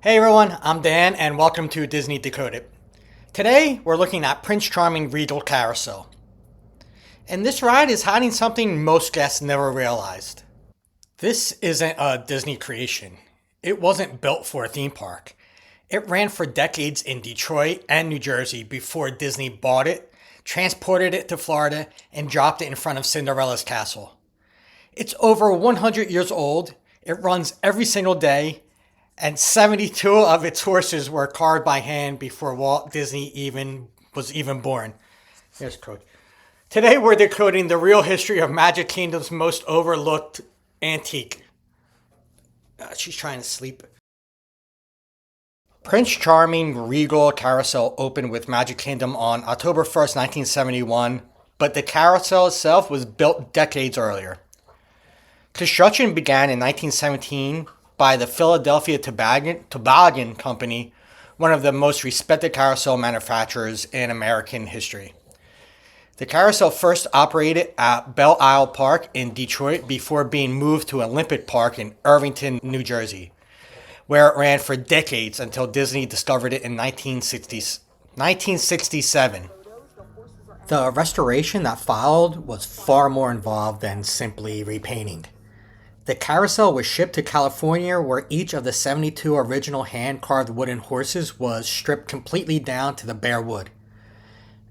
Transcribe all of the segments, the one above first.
Hey everyone, I'm Dan and welcome to Disney Decoded. Today we're looking at Prince Charming Regal Carousel. And this ride is hiding something most guests never realized. This isn't a Disney creation. It wasn't built for a theme park. It ran for decades in Detroit and New Jersey before Disney bought it, transported it to Florida, and dropped it in front of Cinderella's castle. It's over 100 years old, it runs every single day, and 72 of its horses were carved by hand before Walt Disney was even born. Here's Coach. Today we're decoding the real history of Magic Kingdom's most overlooked antique. She's trying to sleep. Prince Charming Regal Carousel opened with Magic Kingdom on October 1st, 1971, but the carousel itself was built decades earlier. Construction began in 1917 by the Philadelphia Toboggan Company, one of the most respected carousel manufacturers in American history. The carousel first operated at Belle Isle Park in Detroit before being moved to Olympic Park in Irvington, New Jersey, where it ran for decades until Disney discovered it in 1967. The restoration that followed was far more involved than simply repainting. The carousel was shipped to California, where each of the 72 original hand-carved wooden horses was stripped completely down to the bare wood.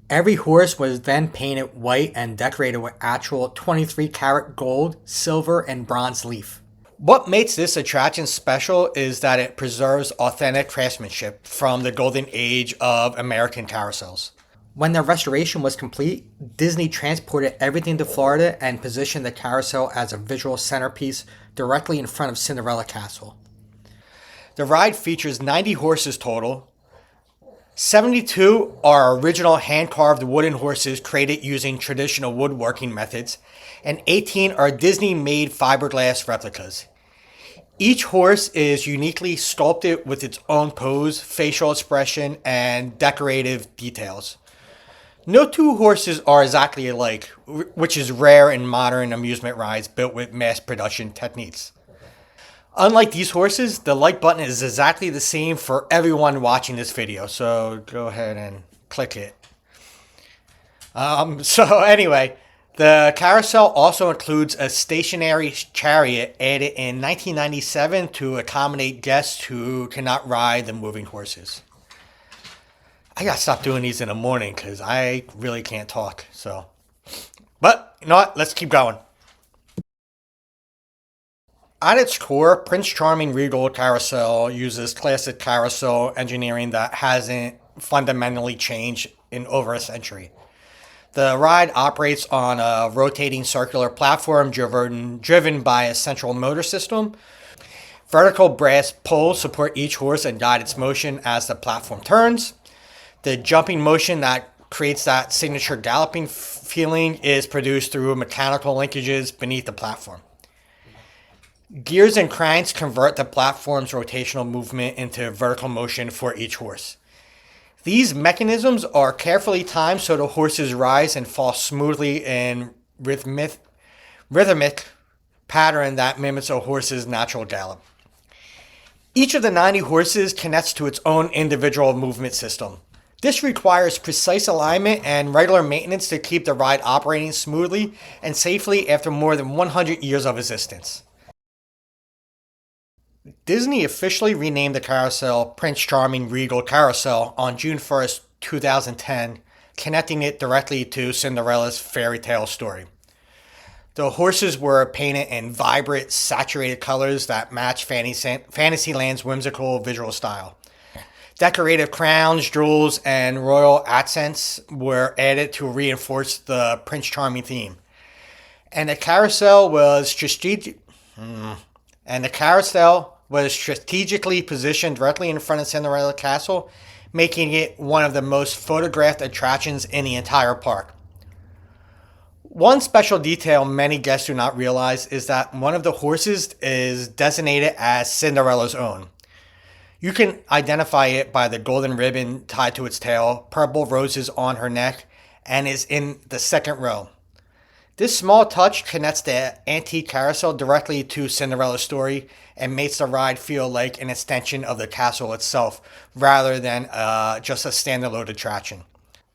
Every horse was then painted white and decorated with actual 23-karat gold, silver, and bronze leaf. What makes this attraction special is that it preserves authentic craftsmanship from the golden age of American carousels. When the restoration was complete, Disney transported everything to Florida and positioned the carousel as a visual centerpiece directly in front of Cinderella Castle. The ride features 90 horses total. 72 are original hand-carved wooden horses created using traditional woodworking methods, and 18 are Disney-made fiberglass replicas. Each horse is uniquely sculpted with its own pose, facial expression, and decorative details. No two horses are exactly alike, which is rare in modern amusement rides built with mass production techniques. Unlike these horses, the like button is exactly the same for everyone watching this video, so go ahead and click it. Anyway, the carousel also includes a stationary chariot added in 1997 to accommodate guests who cannot ride the moving horses. I gotta stop doing these in the morning because I really can't talk. But you know what? Let's keep going. At its core, Prince Charming Regal Carousel uses classic carousel engineering that hasn't fundamentally changed in over a century. The ride operates on a rotating circular platform driven by a central motor system. Vertical brass poles support each horse and guide its motion as the platform turns. The jumping motion that creates that signature galloping feeling is produced through mechanical linkages beneath the platform. Gears and cranks convert the platform's rotational movement into vertical motion for each horse. These mechanisms are carefully timed so the horses rise and fall smoothly in rhythmic pattern that mimics a horse's natural gallop. Each of the 90 horses connects to its own individual movement system. This requires precise alignment and regular maintenance to keep the ride operating smoothly and safely after more than 100 years of existence. Disney officially renamed the carousel Prince Charming Regal Carousel on June 1st, 2010, connecting it directly to Cinderella's fairy tale story. The horses were painted in vibrant, saturated colors that match Fantasyland's whimsical visual style. Decorative crowns, jewels, and royal accents were added to reinforce the Prince Charming theme. And the carousel was strategically positioned directly in front of Cinderella Castle, making it one of the most photographed attractions in the entire park. One special detail many guests do not realize is that one of the horses is designated as Cinderella's own. You can identify it by the golden ribbon tied to its tail, purple roses on her neck, and is in the second row. This small touch connects the antique carousel directly to Cinderella's story and makes the ride feel like an extension of the castle itself rather than just a standalone attraction.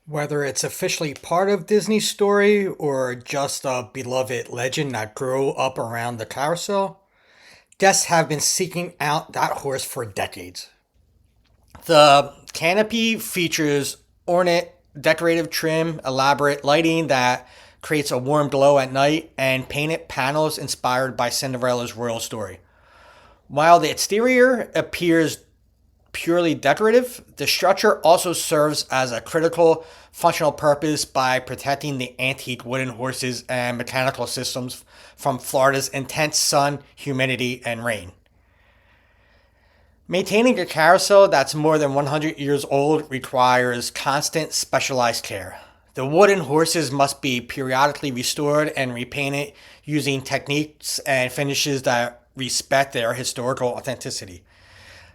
Whether it's officially part of Disney's story or just a beloved legend that grew up around the carousel, guests have been seeking out that horse for decades. The canopy features ornate, decorative trim, elaborate lighting that creates a warm glow at night, and painted panels inspired by Cinderella's royal story. While the exterior appears purely decorative, the structure also serves as a critical functional purpose by protecting the antique wooden horses and mechanical systems from Florida's intense sun, humidity, and rain. Maintaining a carousel that's more than 100 years old requires constant specialized care. The wooden horses must be periodically restored and repainted using techniques and finishes that respect their historical authenticity.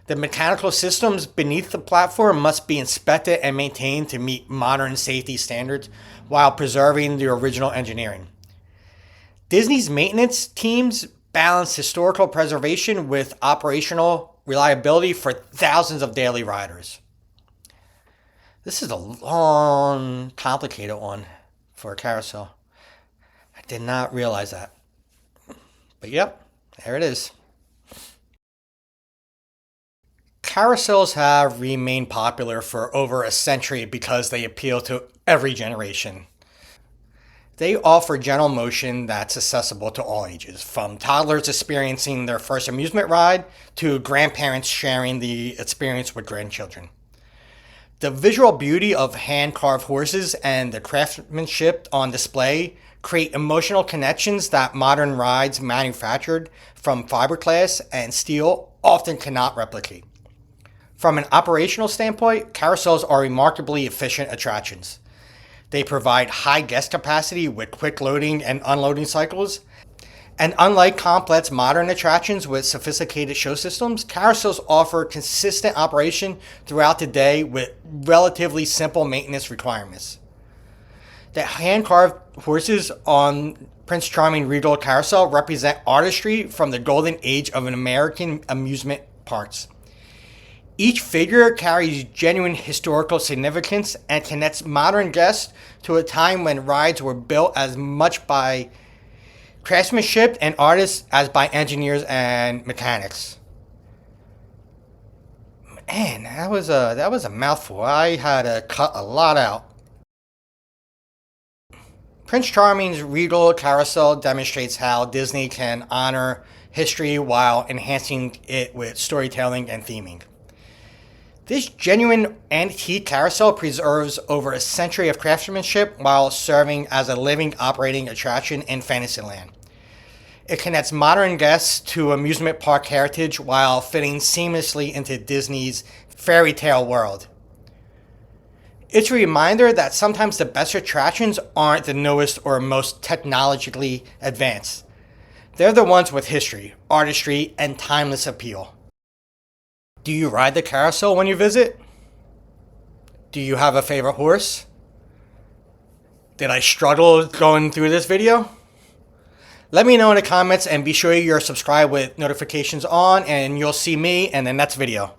The mechanical systems beneath the platform must be inspected and maintained to meet modern safety standards while preserving the original engineering. Disney's maintenance teams balance historical preservation with operational reliability for thousands of daily riders. This is a long, complicated one for a carousel. I did not realize that. But yep, there it is. Carousels have remained popular for over a century because they appeal to every generation. They offer gentle motion that's accessible to all ages, from toddlers experiencing their first amusement ride to grandparents sharing the experience with grandchildren. The visual beauty of hand-carved horses and the craftsmanship on display create emotional connections that modern rides manufactured from fiberglass and steel often cannot replicate. From an operational standpoint, carousels are remarkably efficient attractions. They provide high guest capacity with quick loading and unloading cycles. And unlike complex modern attractions with sophisticated show systems, carousels offer consistent operation throughout the day with relatively simple maintenance requirements. The hand-carved horses on Prince Charming Regal Carousel represent artistry from the golden age of American amusement parks. Each figure carries genuine historical significance and connects modern guests to a time when rides were built as much by craftsmanship and artists as by engineers and mechanics. Man, that was a mouthful. I had to cut a lot out. Prince Charming's Regal Carousel demonstrates how Disney can honor history while enhancing it with storytelling and theming. This genuine antique carousel preserves over a century of craftsmanship while serving as a living, operating attraction in Fantasyland. It connects modern guests to amusement park heritage while fitting seamlessly into Disney's fairy tale world. It's a reminder that sometimes the best attractions aren't the newest or most technologically advanced. They're the ones with history, artistry, and timeless appeal. Do you ride the carousel when you visit? Do you have a favorite horse? Did I struggle going through this video? Let me know in the comments and be sure you're subscribed with notifications on and you'll see me in the next video.